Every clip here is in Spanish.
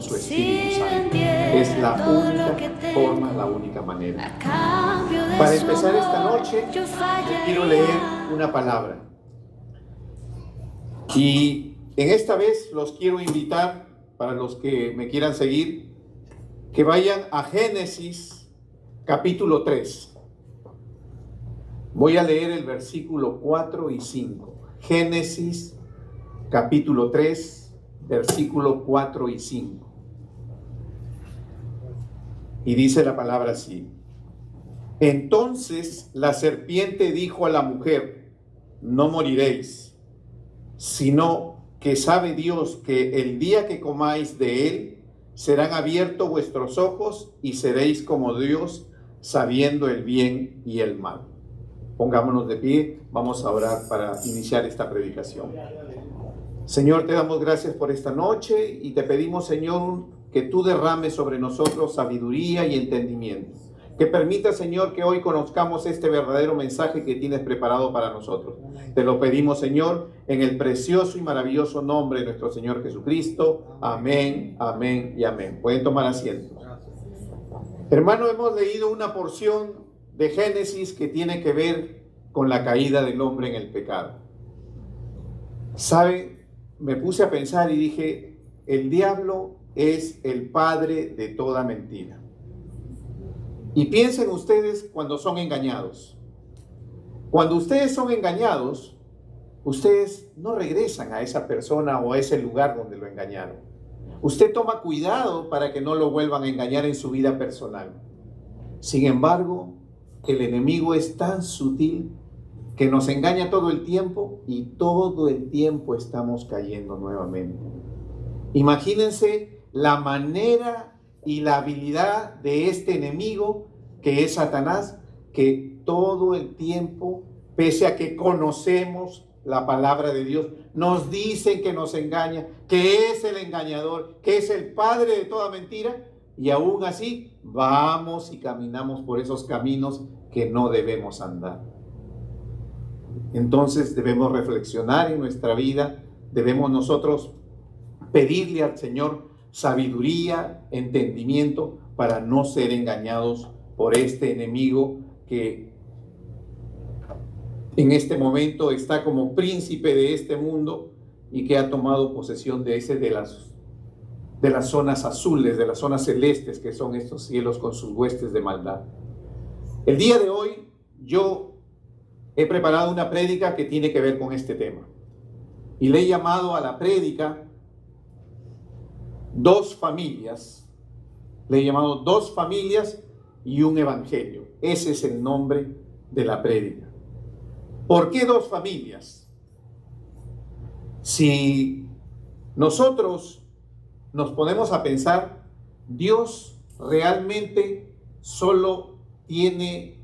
su Espíritu Santo. Es la única forma, la única manera. Para empezar esta noche, quiero leer una palabra. Y en esta vez los quiero invitar, para los que me quieran seguir, que vayan a Génesis capítulo 3. Voy a leer el versículo 4 y 5. Génesis capítulo 3, versículo 4 y 5. Y dice la palabra así: Entonces la serpiente dijo a la mujer: No moriréis, sino que sabe Dios que el día que comáis de él, serán abiertos vuestros ojos y seréis como Dios, sabiendo el bien y el mal. Pongámonos de pie, vamos a orar para iniciar esta predicación. Señor, te damos gracias por esta noche y te pedimos, Señor, que tú derrames sobre nosotros sabiduría y entendimiento. Que permita, Señor, que hoy conozcamos este verdadero mensaje que tienes preparado para nosotros. Te lo pedimos, Señor, en el precioso y maravilloso nombre de nuestro Señor Jesucristo. Amén, amén y amén. Pueden tomar asiento. Hermano, hemos leído una porción de Génesis que tiene que ver con la caída del hombre en el pecado. ¿Sabe? Me puse a pensar y dije, el diablo es el padre de toda mentira. Y piensen ustedes cuando son engañados. Cuando ustedes son engañados, ustedes no regresan a esa persona o a ese lugar donde lo engañaron. Usted toma cuidado para que no lo vuelvan a engañar en su vida personal. Sin embargo, el enemigo es tan sutil que nos engaña todo el tiempo y todo el tiempo estamos cayendo nuevamente. Imagínense la manera y la habilidad de este enemigo que es Satanás, que todo el tiempo, pese a que conocemos la palabra de Dios, nos dicen que nos engaña, que es el engañador, que es el padre de toda mentira, y aún así vamos y caminamos por esos caminos que no debemos andar. Entonces debemos reflexionar en nuestra vida, debemos nosotros pedirle al Señor sabiduría, entendimiento, para no ser engañados por este enemigo que en este momento está como príncipe de este mundo y que ha tomado posesión de las zonas azules, de las zonas celestes, que son estos cielos con sus huestes de maldad. El día de hoy yo he preparado una prédica que tiene que ver con este tema y le he llamado a la prédica Dos familias. Le he llamado Dos familias y un evangelio. Ese es el nombre de la prédica. ¿Por qué dos familias? Si nosotros nos ponemos a pensar, Dios realmente solo tiene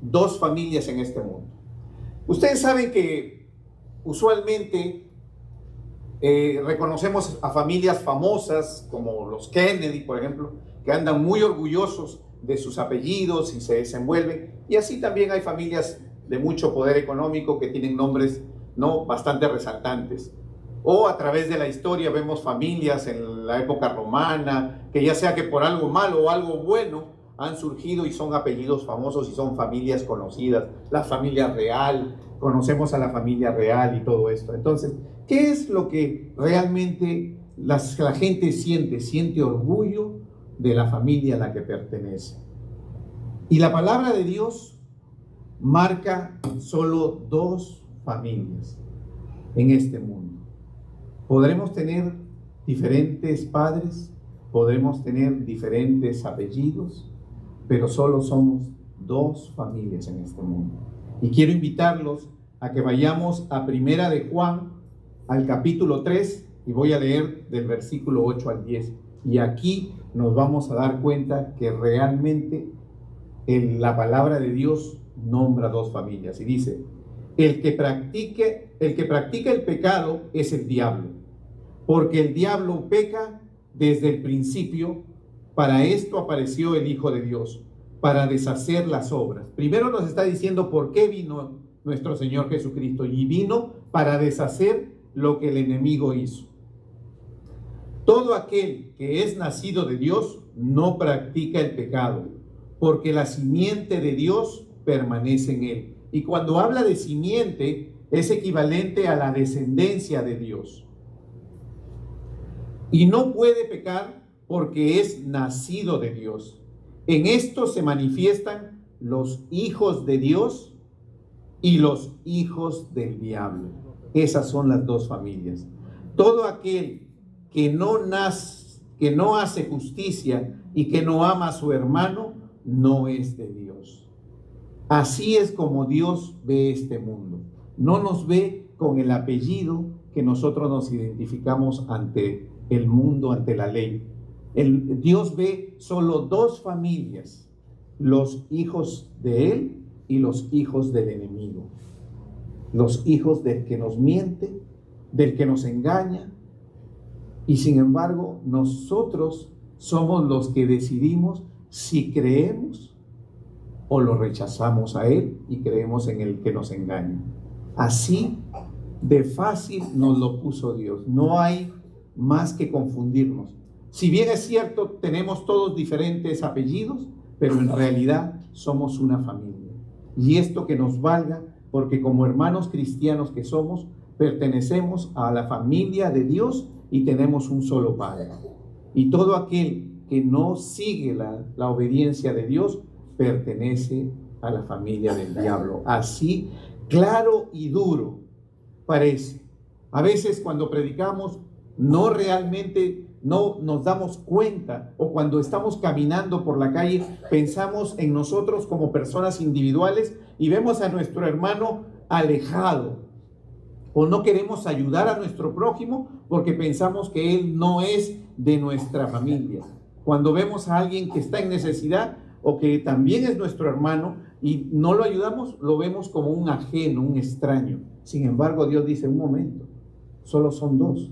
dos familias en este mundo. Ustedes saben que usualmente reconocemos a familias famosas como los Kennedy, por ejemplo, que andan muy orgullosos de sus apellidos y se desenvuelven. Y así también hay familias de mucho poder económico que tienen nombres bastante resaltantes. O a través de la historia vemos familias en la época romana, que ya sea que por algo malo o algo bueno han surgido y son apellidos famosos y son familias conocidas. La familia real, conocemos a la familia real y todo esto. Entonces, ¿qué es lo que realmente la gente siente? Siente orgullo de la familia a la que pertenece. Y la palabra de Dios marca solo dos familias en este mundo. Podremos tener diferentes padres, podremos tener diferentes apellidos, pero solo somos dos familias en este mundo. Y quiero invitarlos a que vayamos a Primera de Juan, al capítulo 3, y voy a leer del versículo 8 al 10. Y aquí nos vamos a dar cuenta que realmente la palabra de Dios nombra dos familias. Y dice: el que practica el pecado es el diablo, porque el diablo peca desde el principio. Para esto apareció el Hijo de Dios, para deshacer las obras. Primero nos está diciendo por qué vino nuestro Señor Jesucristo, y vino para deshacer lo que el enemigo hizo. Todo aquel que es nacido de Dios no practica el pecado, porque la simiente de Dios permanece en él. Y cuando habla de simiente, es equivalente a la descendencia de Dios. Y no puede pecar porque es nacido de Dios. En esto se manifiestan los hijos de Dios y los hijos del diablo. Esas son las dos familias. Todo aquel que no hace justicia y que no ama a su hermano, no es de Dios. Así es como Dios ve este mundo. No nos ve con el apellido que nosotros nos identificamos ante el mundo, ante la ley. Dios ve solo dos familias: los hijos de Él y los hijos del enemigo. Los hijos del que nos miente, del que nos engaña. Y sin embargo, nosotros somos los que decidimos si creemos o lo rechazamos a Él y creemos en el que nos engaña. Así de fácil nos lo puso Dios. No hay más que confundirnos. Si bien es cierto, tenemos todos diferentes apellidos, pero en realidad somos una familia. Y esto que nos valga, porque como hermanos cristianos que somos, pertenecemos a la familia de Dios y tenemos un solo Padre. Y todo aquel que no sigue la obediencia de Dios pertenece a la familia del diablo. Así, claro y duro parece. A veces cuando predicamos no realmente no nos damos cuenta, o cuando estamos caminando por la calle pensamos en nosotros como personas individuales y vemos a nuestro hermano alejado, o no queremos ayudar a nuestro prójimo porque pensamos que él no es de nuestra familia. Cuando vemos a alguien que está en necesidad o que también es nuestro hermano y no lo ayudamos, lo vemos como un ajeno, un extraño. Sin embargo, Dios dice: un momento, solo son dos.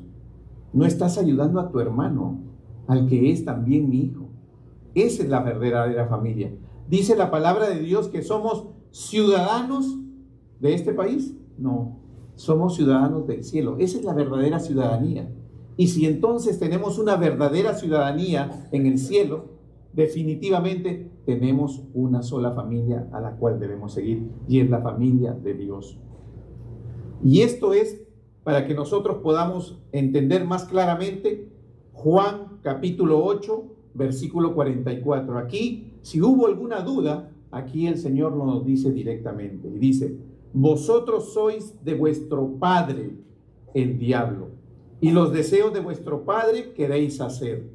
No estás ayudando a tu hermano, al que es también mi hijo. Esa es la verdadera familia. Dice la palabra de Dios que somos ciudadanos de este país. No, somos ciudadanos del cielo. Esa es la verdadera ciudadanía. Y si entonces tenemos una verdadera ciudadanía en el cielo, definitivamente tenemos una sola familia a la cual debemos seguir, y es la familia de Dios. Y esto es para que nosotros podamos entender más claramente Juan capítulo 8, versículo 44. Aquí, si hubo alguna duda, aquí el Señor nos dice directamente, y dice: vosotros sois de vuestro padre el diablo, y los deseos de vuestro padre queréis hacer.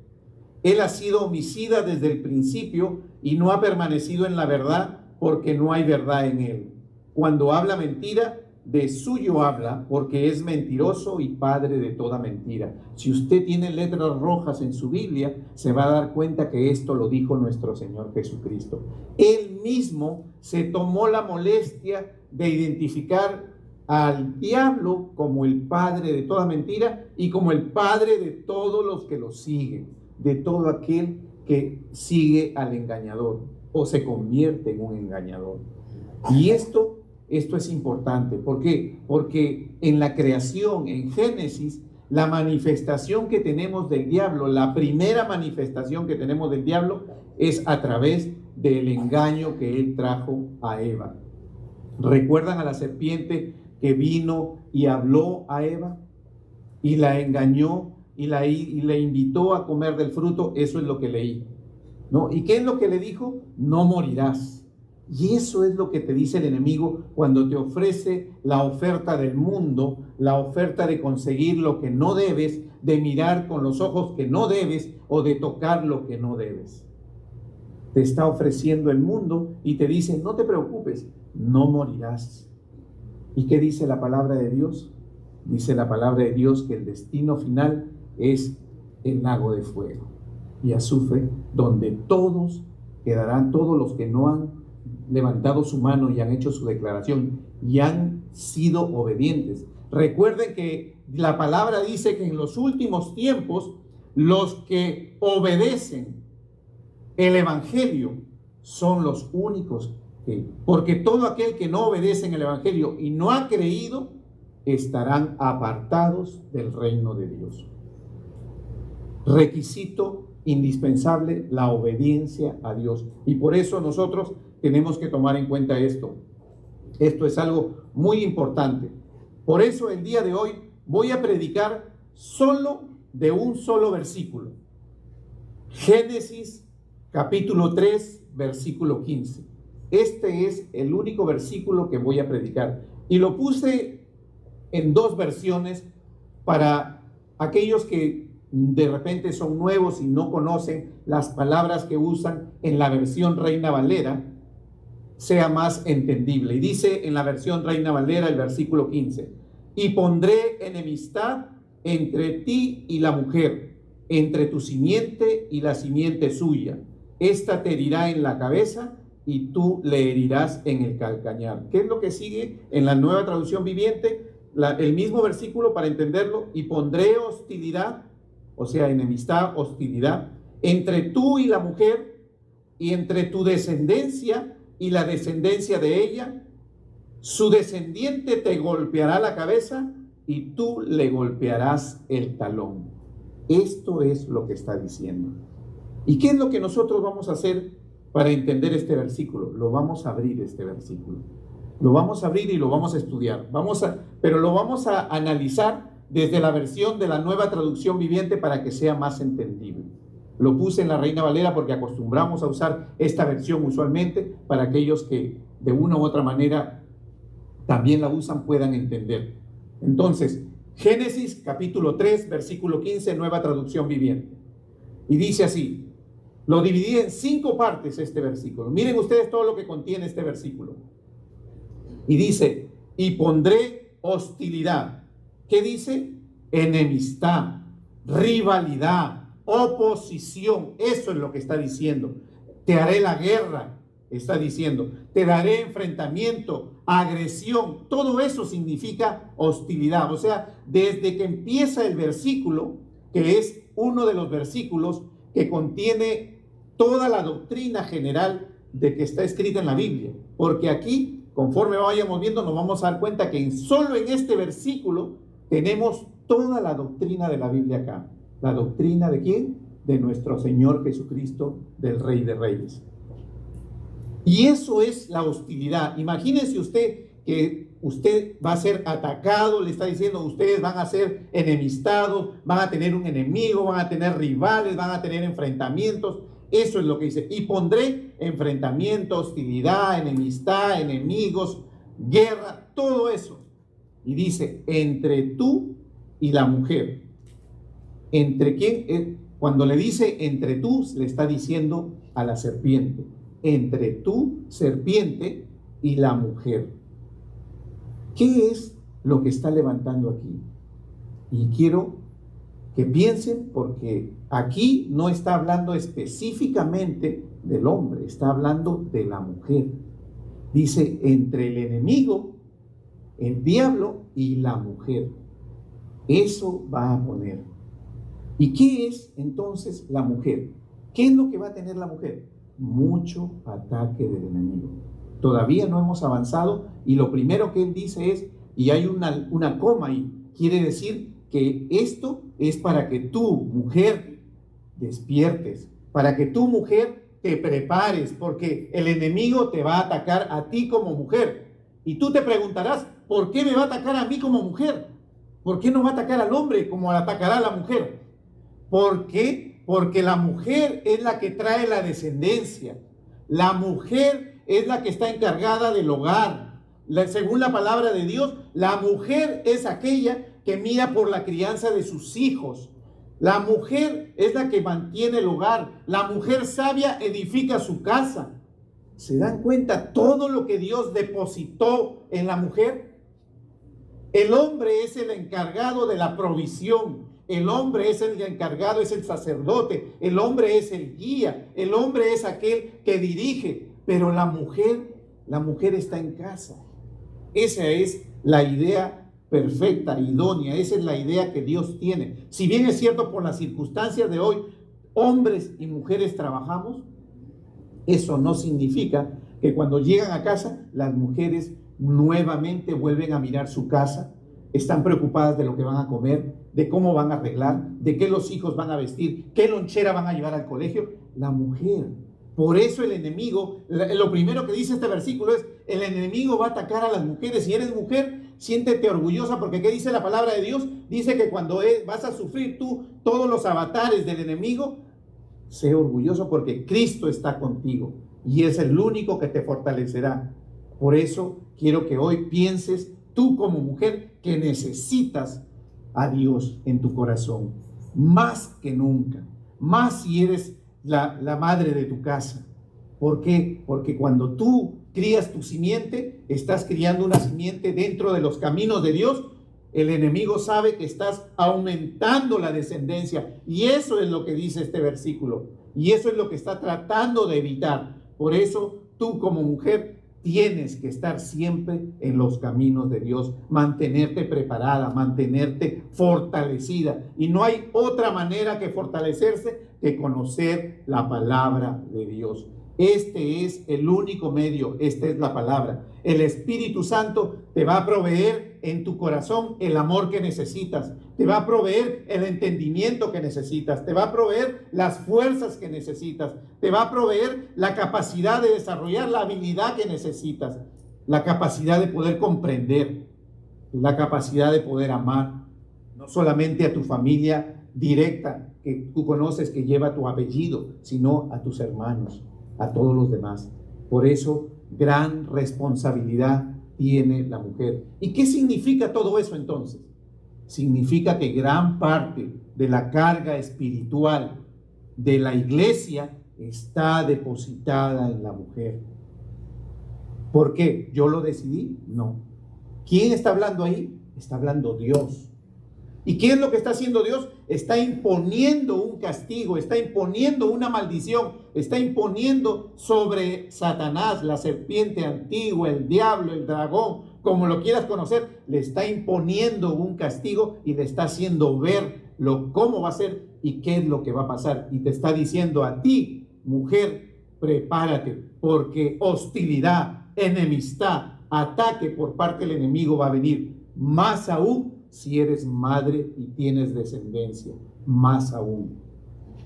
Él ha sido homicida desde el principio y no ha permanecido en la verdad, porque no hay verdad en él. Cuando habla mentira, de suyo habla, porque es mentiroso y padre de toda mentira. Si usted tiene letras rojas en su Biblia, se va a dar cuenta que esto lo dijo nuestro Señor Jesucristo. Él mismo se tomó la molestia de identificar al diablo como el padre de toda mentira y como el padre de todos los que lo siguen, de todo aquel que sigue al engañador o se convierte en un engañador. Y esto es importante. ¿Por qué? Porque en la creación, en Génesis, la manifestación que tenemos del diablo, la primera manifestación que tenemos del diablo es a través del engaño que él trajo a Eva. ¿Recuerdan a la serpiente que vino y habló a Eva y la engañó y le invitó a comer del fruto? Eso es lo que leí, ¿no? ¿Y qué es lo que le dijo? No morirás. Y eso es lo que te dice el enemigo cuando te ofrece la oferta del mundo, la oferta de conseguir lo que no debes, de mirar con los ojos que no debes o de tocar lo que no debes. Te está ofreciendo el mundo y te dice: no te preocupes, no morirás. ¿Y qué dice la palabra de Dios? Dice la palabra de Dios que el destino final es el lago de fuego y azufre, donde todos quedarán, todos los que no han levantado su mano y han hecho su declaración y han sido obedientes. Recuerden que la palabra dice que en los últimos tiempos los que obedecen el evangelio son los únicos porque todo aquel que no obedece en el evangelio y no ha creído estarán apartados del reino de Dios. requisito indispensable la obediencia a Dios. Y por eso nosotros tenemos que tomar en cuenta esto. Esto es algo muy importante. Por eso el día de hoy voy a predicar solo de un solo versículo. Génesis capítulo 3, versículo 15. Este es el único versículo que voy a predicar. Y lo puse en dos versiones para aquellos que de repente son nuevos y no conocen las palabras que usan en la versión Reina Valera, sea más entendible. Y dice en la versión Reina Valera el versículo 15: y pondré enemistad entre ti y la mujer, entre tu simiente y la simiente suya. Esta te herirá en la cabeza y tú le herirás en el calcañar. ¿Qué es lo que sigue en la Nueva Traducción Viviente? El mismo versículo para entenderlo: y pondré hostilidad, o sea, enemistad, hostilidad, entre tú y la mujer, y entre tu descendencia y la descendencia de ella. Su descendiente te golpeará la cabeza y tú le golpearás el talón. Esto es lo que está diciendo. ¿Y qué es lo que nosotros vamos a hacer para entender este versículo? Lo vamos a abrir, este versículo. Lo vamos a abrir y lo vamos a estudiar. Pero lo vamos a analizar desde la versión de la Nueva Traducción Viviente para que sea más entendible. Lo puse en la Reina Valera porque acostumbramos a usar esta versión usualmente para aquellos que de una u otra manera también la usan puedan entender. Entonces, Génesis capítulo 3, versículo 15, Nueva Traducción Viviente. Y dice así, lo dividí en 5 partes este versículo. Miren ustedes todo lo que contiene este versículo. Y dice, y pondré hostilidad. ¿Qué dice? Enemistad, rivalidad, oposición. Eso es lo que está diciendo. Te haré la guerra, está diciendo. Te daré enfrentamiento, agresión. Todo eso significa hostilidad. O sea, desde que empieza el versículo, que es uno de los versículos que contiene toda la doctrina general de que está escrita en la Biblia. Porque aquí, conforme vayamos viendo, nos vamos a dar cuenta que solo en este versículo tenemos toda la doctrina de la Biblia acá. ¿La doctrina de quién? De nuestro Señor Jesucristo, del Rey de Reyes. Y eso es la hostilidad. Imagínense usted que usted va a ser atacado, le está diciendo, ustedes van a ser enemistados, van a tener un enemigo, van a tener rivales, van a tener enfrentamientos. Eso es lo que dice. Y pondré enfrentamiento, hostilidad, enemistad, enemigos, guerra, todo eso. Y dice, entre tú y la mujer. ¿Entre quién? Cuando le dice entre tú, le está diciendo a la serpiente. Entre tú, serpiente, y la mujer. ¿Qué es lo que está levantando aquí? Y quiero que piensen, porque aquí no está hablando específicamente del hombre, está hablando de la mujer. Dice, entre el enemigo, el diablo y la mujer. Eso va a poner. ¿Y qué es entonces la mujer? ¿Qué es lo que va a tener la mujer? Mucho ataque del enemigo. Todavía no hemos avanzado y lo primero que él dice es, y hay una coma ahí, quiere decir que esto es para que tú, mujer, despiertes, para que tú, mujer, te prepares, porque el enemigo te va a atacar a ti como mujer. Y tú te preguntarás, ¿por qué me va a atacar a mí como mujer? ¿Por qué no va a atacar al hombre como atacará a la mujer? ¿Por qué? Porque la mujer es la que trae la descendencia. La mujer es la que está encargada del hogar. Según la palabra de Dios, la mujer es aquella que mira por la crianza de sus hijos. La mujer es la que mantiene el hogar. La mujer sabia edifica su casa. ¿Se dan cuenta todo lo que Dios depositó en la mujer? El hombre es el encargado de la provisión. El hombre es el encargado, es el sacerdote. El hombre es el guía. El hombre es aquel que dirige. Pero la mujer está en casa. Esa es la idea perfecta, idónea. Esa es la idea que Dios tiene. Si bien es cierto, por las circunstancias de hoy, hombres y mujeres trabajamos, eso no significa que cuando llegan a casa, las mujeres nuevamente vuelven a mirar su casa, están preocupadas de lo que van a comer, de cómo van a arreglar, de qué los hijos van a vestir, qué lonchera van a llevar al colegio. La mujer. Por eso el enemigo, lo primero que dice este versículo es, el enemigo va a atacar a las mujeres. Si eres mujer, siéntete orgullosa, porque ¿qué dice la palabra de Dios? Dice que cuando vas a sufrir tú todos los avatares del enemigo, sé orgulloso porque Cristo está contigo y es el único que te fortalecerá. Por eso quiero que hoy pienses tú como mujer que necesitas a Dios en tu corazón, más que nunca, más si eres la madre de tu casa. ¿Por qué? Porque cuando tú crías tu simiente, estás criando una simiente dentro de los caminos de Dios. El enemigo sabe que estás aumentando la descendencia y eso es lo que dice este versículo y eso es lo que está tratando de evitar. Por eso tú como mujer tienes que estar siempre en los caminos de Dios, mantenerte preparada, mantenerte fortalecida. Y no hay otra manera que fortalecerse que conocer la palabra de Dios. Este es el único medio, esta es la palabra. El Espíritu Santo te va a proveer en tu corazón el amor que necesitas, te va a proveer el entendimiento que necesitas, te va a proveer las fuerzas que necesitas, te va a proveer la capacidad de desarrollar la habilidad que necesitas, la capacidad de poder comprender, la capacidad de poder amar, no solamente a tu familia directa que tú conoces que lleva tu apellido, sino a tus hermanos, a todos los demás. Por eso, gran responsabilidad tiene la mujer. ¿Y qué significa todo eso entonces? Significa que gran parte de la carga espiritual de la iglesia está depositada en la mujer. ¿Por qué? ¿Yo lo decidí? No. ¿Quién está hablando ahí? Está hablando Dios. ¿Y qué es lo que está haciendo Dios? Está imponiendo un castigo, está imponiendo una maldición, está imponiendo sobre Satanás, la serpiente antigua, el diablo, el dragón, como lo quieras conocer, le está imponiendo un castigo y le está haciendo ver cómo va a ser y qué es lo que va a pasar. Y te está diciendo a ti, mujer, prepárate, porque hostilidad, enemistad, ataque por parte del enemigo va a venir. Más aún si eres madre y tienes descendencia, más aún.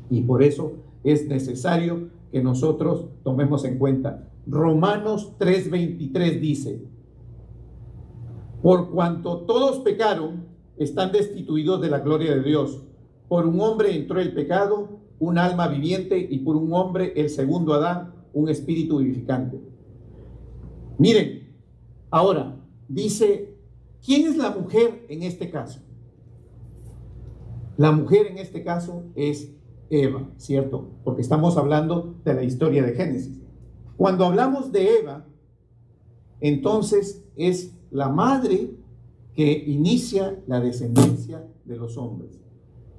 Y por eso es necesario que nosotros tomemos en cuenta. Romanos 3:23 dice, por cuanto todos pecaron, están destituidos de la gloria de Dios. Por un hombre entró el pecado, un alma viviente, y por un hombre, el segundo Adán, un espíritu vivificante. Miren, ahora dice, ¿quién es la mujer en este caso? La mujer en este caso es Eva, ¿cierto? Porque estamos hablando de la historia de Génesis. Cuando hablamos de Eva, entonces es la madre que inicia la descendencia de los hombres.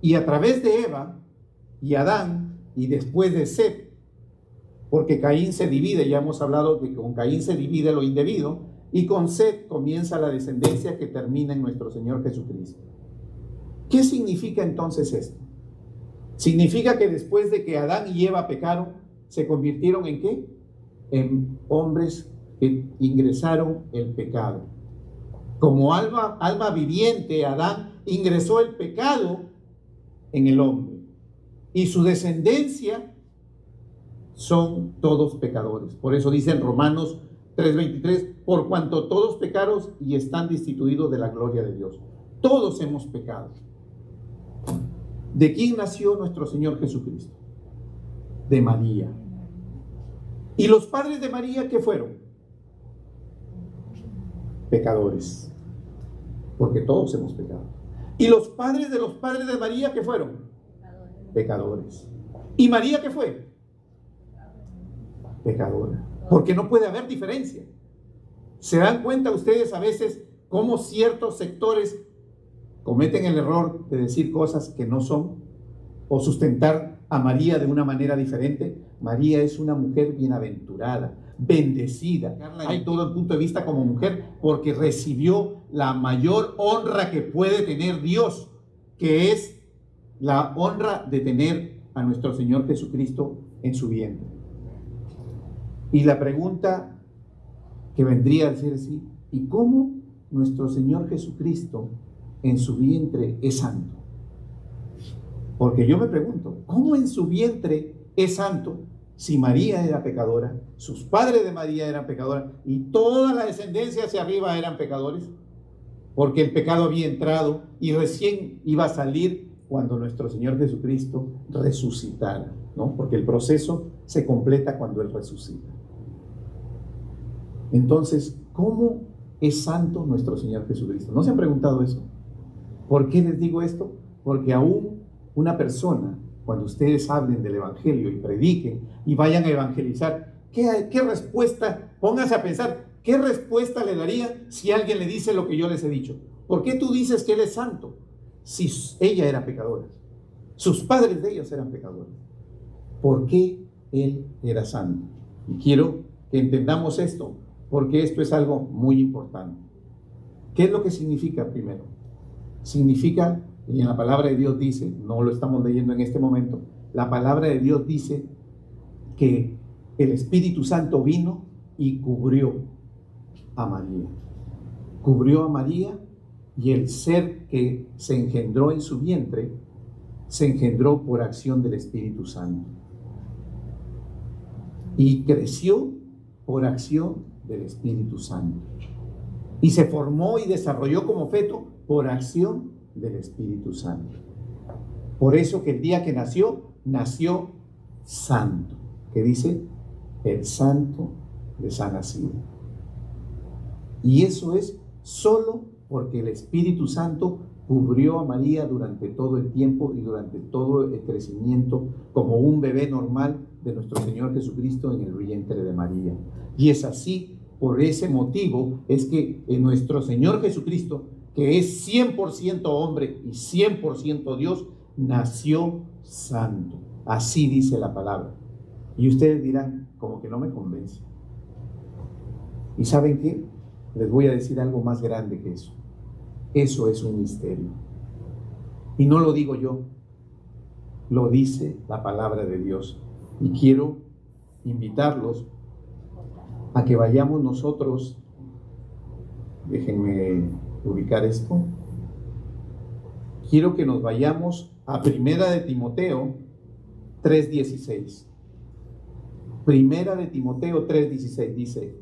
Y a través de Eva y Adán, y después de Set, porque Caín se divide, ya hemos hablado de que con Caín se divide lo indebido, y con Set comienza la descendencia que termina en nuestro Señor Jesucristo. ¿Qué significa entonces esto? Significa que después de que Adán y Eva pecaron, ¿se convirtieron en qué? En hombres que ingresaron el pecado. Como alma viviente, Adán ingresó el pecado en el hombre. Y su descendencia son todos pecadores. Por eso dice en Romanos 3:23, por cuanto todos pecaron y están destituidos de la gloria de Dios. Todos hemos pecado. ¿De quién nació nuestro Señor Jesucristo? De María. ¿Y los padres de María qué fueron? Pecadores. Porque todos hemos pecado. ¿Y los padres de María qué fueron? Pecadores. ¿Y María qué fue? Pecadora. Porque no puede haber diferencia. ¿Se dan cuenta ustedes a veces cómo ciertos sectores cometen el error de decir cosas que no son o sustentar a María de una manera diferente? María es una mujer bienaventurada, bendecida. Hay todo el punto de vista como mujer porque recibió la mayor honra que puede tener Dios, que es la honra de tener a nuestro Señor Jesucristo en su vientre. Y la pregunta que vendría a ser así, ¿y cómo nuestro Señor Jesucristo en su vientre es santo? Porque yo me pregunto, ¿cómo en su vientre es santo si María era pecadora, sus padres de María eran pecadores y toda la descendencia hacia arriba eran pecadores? Porque el pecado había entrado y recién iba a salir cuando nuestro Señor Jesucristo resucitara, ¿no? Porque el proceso se completa cuando Él resucita. Entonces, ¿cómo es santo nuestro Señor Jesucristo? ¿No se han preguntado eso? ¿Por qué les digo esto? Porque aún una persona, cuando ustedes hablen del Evangelio y prediquen y vayan a evangelizar, ¿qué respuesta? Pónganse a pensar, ¿qué respuesta le daría si alguien le dice lo que yo les he dicho? ¿Por qué tú dices que Él es santo si ella era pecadora? Sus padres de ellos eran pecadores. ¿Por qué Él era santo? Y quiero que entendamos esto, porque esto es algo muy importante. ¿Qué es lo que significa primero? Significa, y en la palabra de Dios dice, no lo estamos leyendo en este momento, la palabra de Dios dice que el Espíritu Santo vino y cubrió a María. Cubrió a María y el ser que se engendró en su vientre se engendró por acción del Espíritu Santo. Y creció por acción del Espíritu Santo. Y se formó y desarrolló como feto por acción del Espíritu Santo. Por eso que el día que nació, nació santo. Que dice, el santo les ha nacido. Y eso es solo porque el Espíritu Santo cubrió a María durante todo el tiempo y durante todo el crecimiento como un bebé normal de nuestro Señor Jesucristo en el vientre de María. Y es así, por ese motivo, es que en nuestro Señor Jesucristo, que es 100% hombre y 100% Dios, nació santo. Así dice la palabra. Y ustedes dirán, como que no me convence. ¿Y saben qué? Les voy a decir algo más grande que eso. Eso es un misterio. Y no lo digo yo, lo dice la palabra de Dios. Y quiero invitarlos a que vayamos nosotros, déjenme ubicar esto, quiero que nos vayamos a Primera de Timoteo 3:16. Primera de Timoteo 3:16 dice,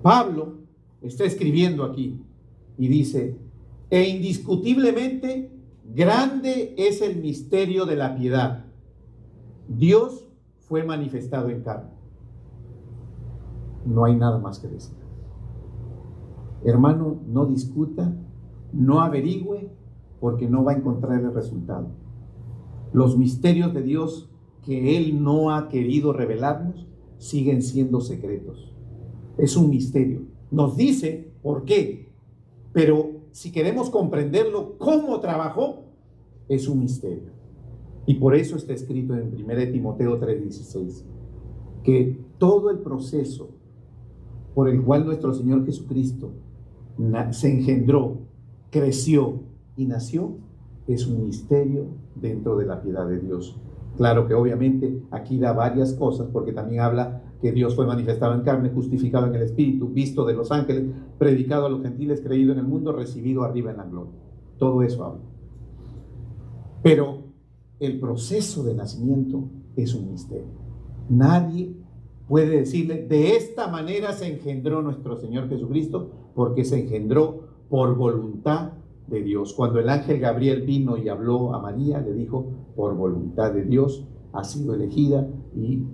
Pablo está escribiendo aquí y dice, e indiscutiblemente grande es el misterio de la piedad. Dios fue manifestado en carne. No hay nada más que decir. Hermano, no discuta, no averigüe, porque no va a encontrar el resultado. Los misterios de Dios que Él no ha querido revelarnos siguen siendo secretos. Es un misterio. Nos dice por qué, pero si queremos comprenderlo, cómo trabajó, es un misterio. Y por eso está escrito en 1 Timoteo 3:16, que todo el proceso por el cual nuestro Señor Jesucristo se engendró, creció y nació, es un misterio dentro de la piedad de Dios. Claro que obviamente aquí da varias cosas, porque también habla que Dios fue manifestado en carne, justificado en el Espíritu, visto de los ángeles, predicado a los gentiles, creído en el mundo, recibido arriba en la gloria. Todo eso habla. Pero el proceso de nacimiento es un misterio. Nadie puede decirle, de esta manera se engendró nuestro Señor Jesucristo, porque se engendró por voluntad de Dios. Cuando el ángel Gabriel vino y habló a María, le dijo, por voluntad de Dios has sido elegida y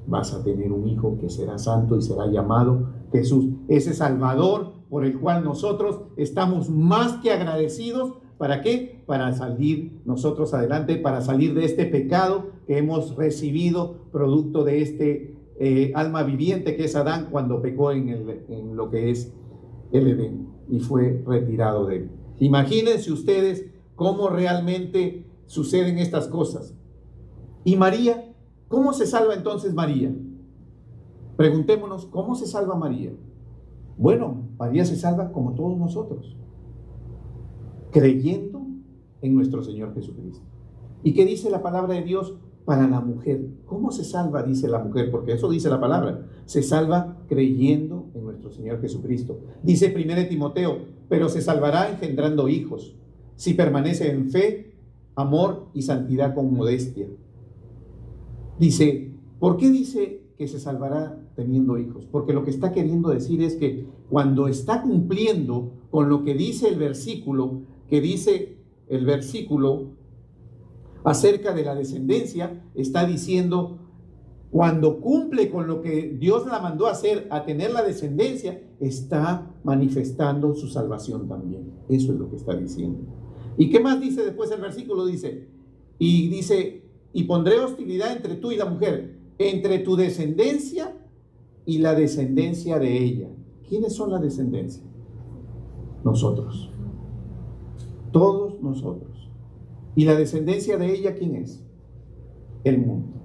vas a tener un hijo que será santo y será llamado Jesús. Ese Salvador por el cual nosotros estamos más que agradecidos. ¿Para qué? Para salir nosotros adelante, para salir de este pecado que hemos recibido producto de este alma viviente que es Adán cuando pecó en lo que es el Edén y fue retirado de él. Imagínense ustedes cómo realmente suceden estas cosas. ¿Y María? ¿Cómo se salva entonces María? Preguntémonos, ¿cómo se salva María? Bueno, María se salva como todos nosotros, creyendo en nuestro Señor Jesucristo. ¿Y qué dice la palabra de Dios? para la mujer. ¿Cómo se salva? Dice la mujer, porque eso dice la palabra. Se salva creyendo en nuestro Señor Jesucristo. Dice 1 Timoteo, pero se salvará engendrando hijos, si permanece en fe, amor y santidad con modestia. Dice, ¿por qué dice que se salvará teniendo hijos? Porque lo que está queriendo decir es que cuando está cumpliendo con lo que dice el versículo, acerca de la descendencia, está diciendo, cuando cumple con lo que Dios la mandó a hacer, a tener la descendencia, está manifestando su salvación también. Eso es lo que está diciendo. ¿Y qué más dice después el versículo? Dice, y pondré hostilidad entre tú y la mujer, entre tu descendencia y la descendencia de ella. ¿Quiénes son la descendencia? Nosotros. Todos nosotros. ¿Y la descendencia de ella quién es? El mundo.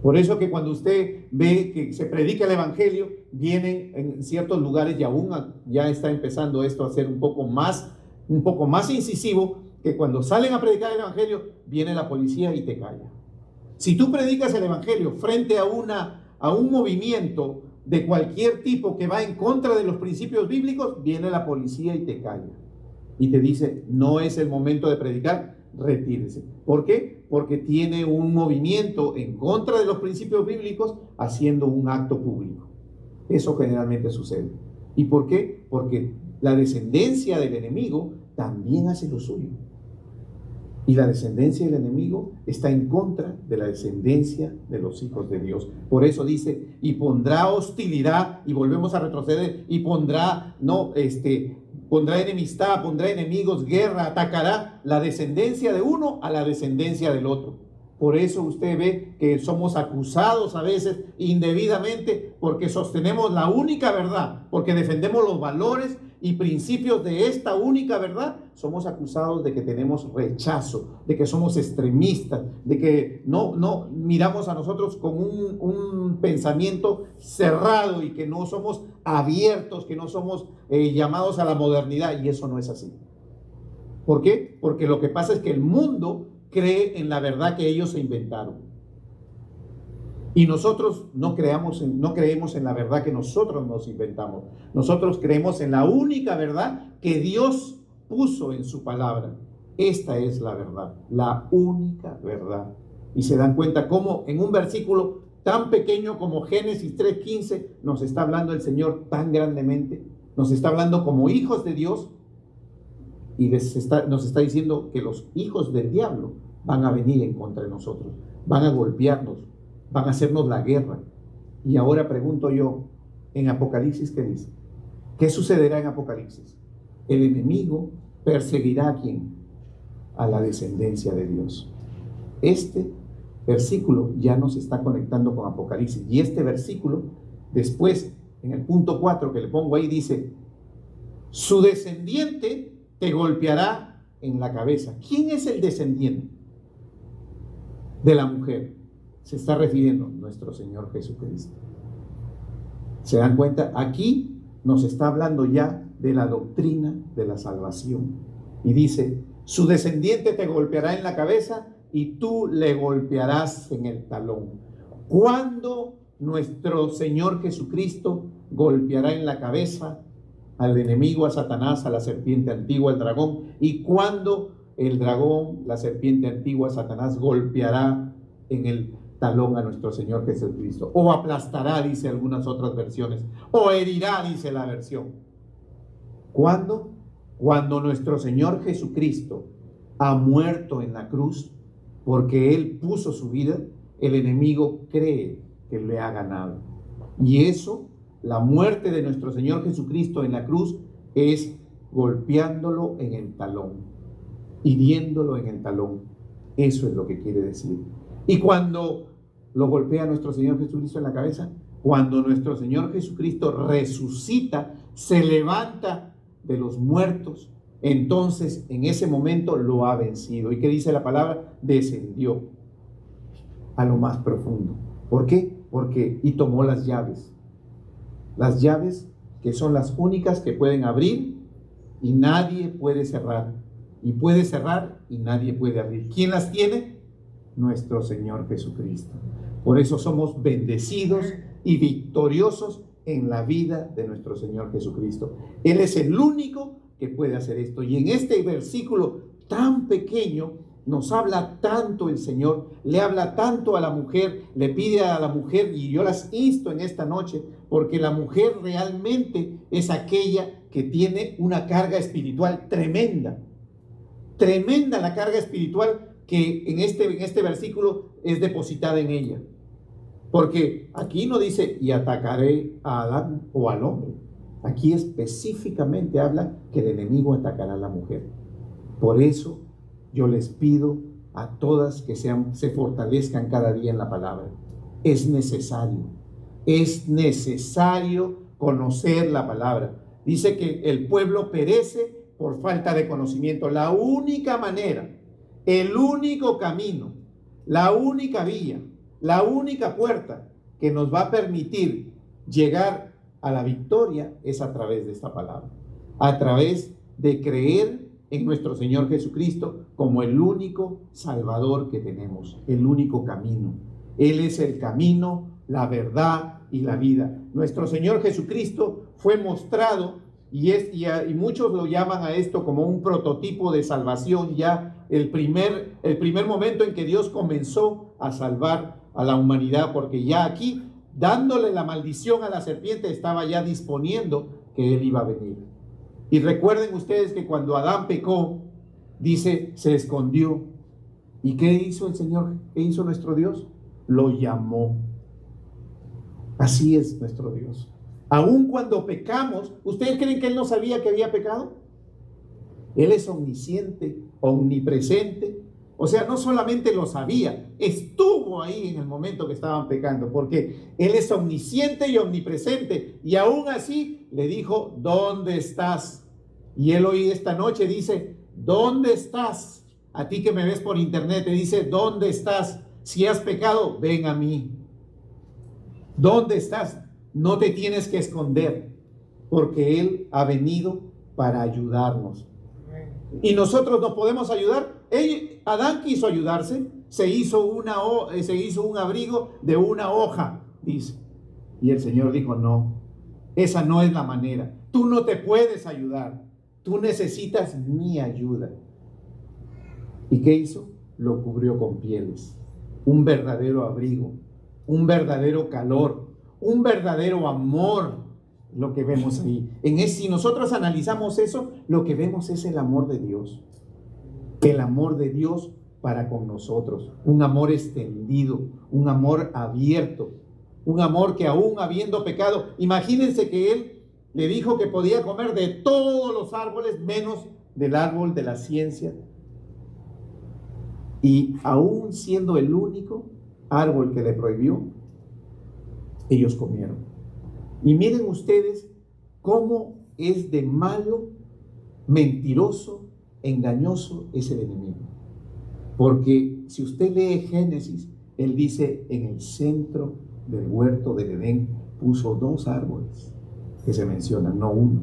Por eso que cuando usted ve que se predica el evangelio, vienen en ciertos lugares y aún ya está empezando esto a ser un poco más incisivo, que cuando salen a predicar el evangelio, viene la policía y te calla. Si tú predicas el evangelio frente a un movimiento de cualquier tipo que va en contra de los principios bíblicos, viene la policía y te calla. Y te dice, no es el momento de predicar, retírese. ¿Por qué? Porque tiene un movimiento en contra de los principios bíblicos haciendo un acto público. Eso generalmente sucede. ¿Y por qué? Porque la descendencia del enemigo también hace lo suyo. Y la descendencia del enemigo está en contra de la descendencia de los hijos de Dios. Por eso dice, y pondrá hostilidad, y volvemos a retroceder, y pondrá enemistad, pondrá enemigos, guerra, atacará la descendencia de uno a la descendencia del otro. Por eso usted ve que somos acusados a veces indebidamente porque sostenemos la única verdad, porque defendemos los valores y principios de esta única verdad. Somos acusados de que tenemos rechazo, de que somos extremistas, de que no miramos a nosotros con un pensamiento cerrado y que no somos abiertos, que no somos llamados a la modernidad, y eso no es así. ¿Por qué? Porque lo que pasa es que el mundo cree en la verdad que ellos se inventaron. Y nosotros no creemos en la verdad que nosotros nos inventamos. Nosotros creemos en la única verdad que Dios puso en su palabra. Esta es la verdad, la única verdad. Y se dan cuenta cómo en un versículo tan pequeño como Génesis 3:15 nos está hablando el Señor tan grandemente. Nos está hablando como hijos de Dios. Y nos está diciendo que los hijos del diablo van a venir en contra de nosotros, van a golpearnos, van a hacernos la guerra. Y ahora pregunto yo, en Apocalipsis, ¿qué dice? ¿Qué sucederá en Apocalipsis? El enemigo perseguirá ¿a quién? A la descendencia de Dios. Este versículo ya nos está conectando con Apocalipsis. Y este versículo, después, en el punto 4 que le pongo ahí, dice, su descendiente te golpeará en la cabeza. ¿Quién es el descendiente de la mujer? Se está refiriendo a nuestro Señor Jesucristo. ¿Se dan cuenta? Aquí nos está hablando ya de la doctrina de la salvación. Y dice, su descendiente te golpeará en la cabeza y tú le golpearás en el talón. ¿Cuándo nuestro Señor Jesucristo golpeará en la cabeza al enemigo, a Satanás, a la serpiente antigua, al dragón? ¿Y cuándo el dragón, la serpiente antigua, Satanás, golpeará en el talón a nuestro Señor Jesucristo? O aplastará, dice algunas otras versiones, o herirá, dice la versión. ¿Cuándo? Cuando nuestro Señor Jesucristo ha muerto en la cruz, porque Él puso su vida, el enemigo cree que le ha ganado. Y eso, la muerte de nuestro Señor Jesucristo en la cruz, es golpeándolo en el talón, hiriéndolo en el talón. Eso es lo que quiere decir. Y cuando lo golpea nuestro Señor Jesucristo en la cabeza, cuando nuestro Señor Jesucristo resucita, se levanta de los muertos, entonces en ese momento lo ha vencido. ¿Y qué dice la palabra? Descendió a lo más profundo. ¿Por qué? Y tomó las llaves que son las únicas que pueden abrir y nadie puede cerrar, y puede cerrar y nadie puede abrir. ¿Quién las tiene? nuestro Señor Jesucristo. Por eso somos bendecidos y victoriosos en la vida de nuestro Señor Jesucristo. Él es el único que puede hacer esto. Y en este versículo tan pequeño nos habla tanto el Señor, le habla tanto a la mujer, le pide a la mujer, y yo las insto en esta noche, porque la mujer realmente es aquella que tiene una carga espiritual tremenda. Tremenda la carga espiritual que en este versículo es depositada en ella. Porque aquí no dice, y atacaré a Adán o al hombre. Aquí específicamente habla que el enemigo atacará a la mujer. Por eso yo les pido a todas que se fortalezcan cada día en la palabra. Es necesario conocer la palabra. Dice que el pueblo perece por falta de conocimiento. La única manera, el único camino, la única vía, la única puerta que nos va a permitir llegar a la victoria es a través de esta palabra, a través de creer en nuestro Señor Jesucristo como el único Salvador que tenemos, el único camino. Él es el camino, la verdad y la vida. Nuestro Señor Jesucristo fue mostrado y muchos lo llaman a esto como un prototipo de salvación, ya el primer momento en que Dios comenzó a salvar a la humanidad, porque ya aquí, dándole la maldición a la serpiente, estaba ya disponiendo que Él iba a venir. Y recuerden ustedes que cuando Adán pecó, dice, se escondió. ¿Y qué hizo el Señor? ¿Qué hizo nuestro Dios? Lo llamó. Así es nuestro Dios. Aun cuando pecamos, ¿ustedes creen que Él no sabía que había pecado? Él es omnisciente, omnipresente. O sea, no solamente lo sabía, estuvo ahí en el momento que estaban pecando, porque Él es omnisciente y omnipresente. Y aún así le dijo, ¿dónde estás? Y Él hoy esta noche dice, ¿dónde estás? A ti que me ves por internet, te dice, ¿dónde estás? Si has pecado, ven a mí. ¿Dónde estás? No te tienes que esconder, porque Él ha venido para ayudarnos. Y nosotros nos podemos ayudar. Adán quiso ayudarse, se hizo un abrigo de una hoja, dice. Y el Señor dijo, no, esa no es la manera. Tú no te puedes ayudar. Tú necesitas mi ayuda. ¿Y qué hizo? Lo cubrió con pieles. Un verdadero abrigo, un verdadero calor, un verdadero amor, lo que vemos ahí. Si nosotros analizamos eso, lo que vemos es el amor de Dios. El amor de Dios para con nosotros. Un amor extendido, un amor abierto, un amor que aún habiendo pecado, imagínense que Él le dijo que podía comer de todos los árboles menos del árbol de la ciencia. Y aún siendo el único árbol que le prohibió, ellos comieron. Y miren ustedes cómo es de malo, mentiroso, engañoso es el enemigo. Porque si usted lee Génesis, él dice, en el centro del huerto del Edén puso 2 árboles que se mencionan, no uno.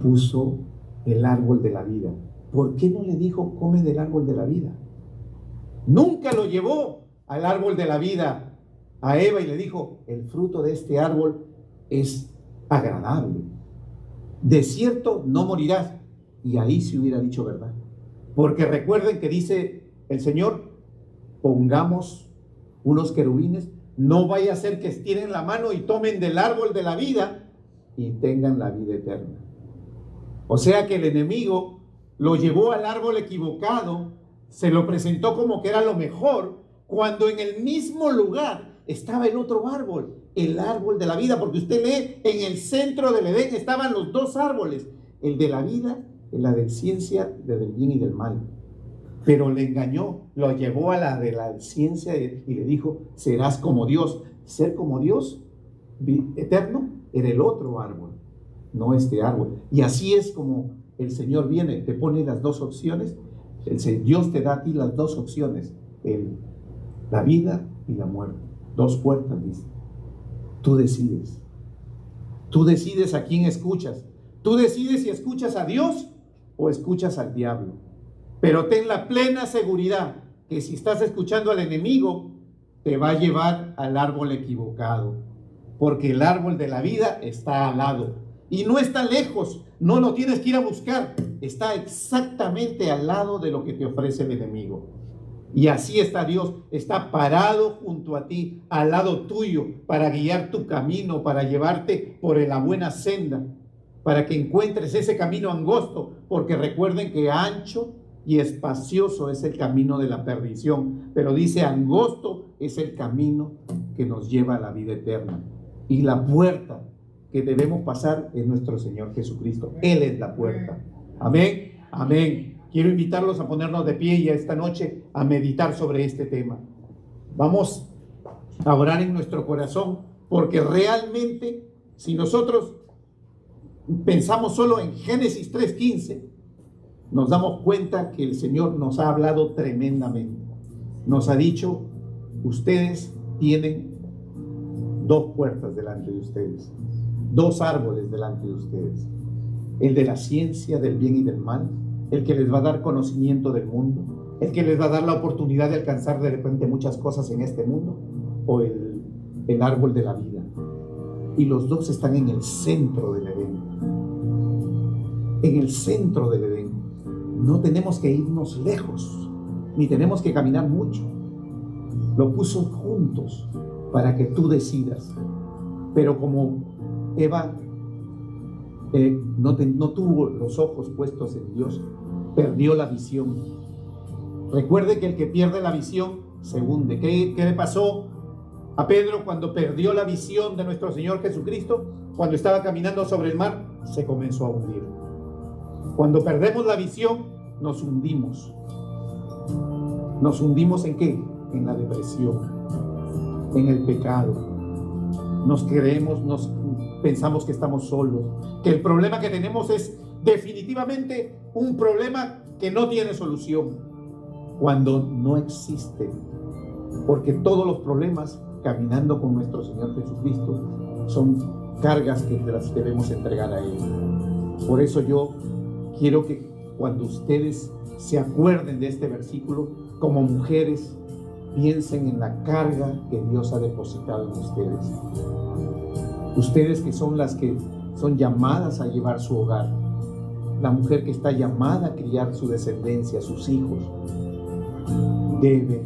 Puso el árbol de la vida. ¿Por qué no le dijo, come del árbol de la vida? Nunca lo llevó al árbol de la vida a Eva y le dijo, el fruto de este árbol es agradable. De cierto no morirás. Y ahí se hubiera dicho verdad. Porque recuerden que dice el Señor, pongamos unos querubines, no vaya a ser que estiren la mano y tomen del árbol de la vida y tengan la vida eterna. O sea que el enemigo lo llevó al árbol equivocado, se lo presentó como que era lo mejor, cuando en el mismo lugar estaba el otro árbol, el árbol de la vida, porque usted lee, en el centro del Edén estaban los 2 árboles, el de la vida y la de ciencia del bien y del mal. Pero le engañó, lo llevó a la de la ciencia y le dijo, serás como Dios. Ser como Dios eterno era el otro árbol, no este árbol. Y así es como el Señor viene, te pone las 2 opciones. Dios te da a ti las 2 opciones, la vida y la muerte. 2 puertas, dice. Tú decides. Tú decides a quién escuchas. Tú decides si escuchas a Dios o escuchas al diablo. Pero ten la plena seguridad que si estás escuchando al enemigo, te va a llevar al árbol equivocado, porque el árbol de la vida está al lado y no está lejos, no lo tienes que ir a buscar, está exactamente al lado de lo que te ofrece el enemigo. Y así está Dios, está parado junto a ti, al lado tuyo, para guiar tu camino, para llevarte por la buena senda, para que encuentres ese camino angosto, porque recuerden que ancho y espacioso es el camino de la perdición, pero dice angosto es el camino que nos lleva a la vida eterna. Y la puerta que debemos pasar es nuestro Señor Jesucristo. Él es la puerta. Amén, amén. Quiero invitarlos a ponernos de pie y esta noche a meditar sobre este tema. Vamos a orar en nuestro corazón, porque realmente si nosotros pensamos solo en Génesis 3:15, nos damos cuenta que el Señor nos ha hablado tremendamente. Nos ha dicho, ustedes tienen dos puertas delante de ustedes, dos árboles delante de ustedes, el de la ciencia del bien y del mal, el que les va a dar conocimiento del mundo, el que les va a dar la oportunidad de alcanzar de repente muchas cosas en este mundo, o el árbol de la vida. Y los dos están en el centro del Edén. En el centro del Edén. No tenemos que irnos lejos, ni tenemos que caminar mucho. Lo puso juntos para que tú decidas. Pero como Eva no tuvo los ojos puestos en Dios, perdió la visión. Recuerde que el que pierde la visión se hunde. ¿Qué le pasó a Pedro cuando perdió la visión de nuestro Señor Jesucristo? Cuando estaba caminando sobre el mar, se comenzó a hundir. Cuando perdemos la visión, nos hundimos. ¿Nos hundimos en qué? En la depresión, en el pecado. Pensamos que estamos solos, que el problema que tenemos es definitivamente un problema que no tiene solución, cuando no existe, porque todos los problemas, caminando con nuestro Señor Jesucristo, son cargas que las debemos entregar a Él. Por eso yo quiero que cuando ustedes se acuerden de este versículo, como mujeres, piensen en la carga que Dios ha depositado en ustedes. Ustedes que son las que son llamadas a llevar su hogar, la mujer que está llamada a criar su descendencia, sus hijos, debe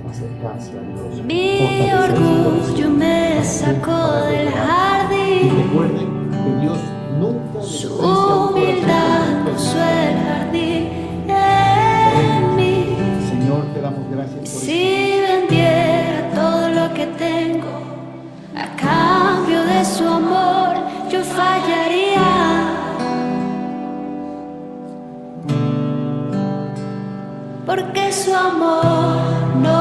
acercarse a Dios. Mi orgullo me sacó del jardín. Y recuerden que Dios nunca su humildad puso el jardín en mí. Señor, te damos gracias por si vendiera todo lo que tengo a cambio de su amor, yo fallaría, porque su amor no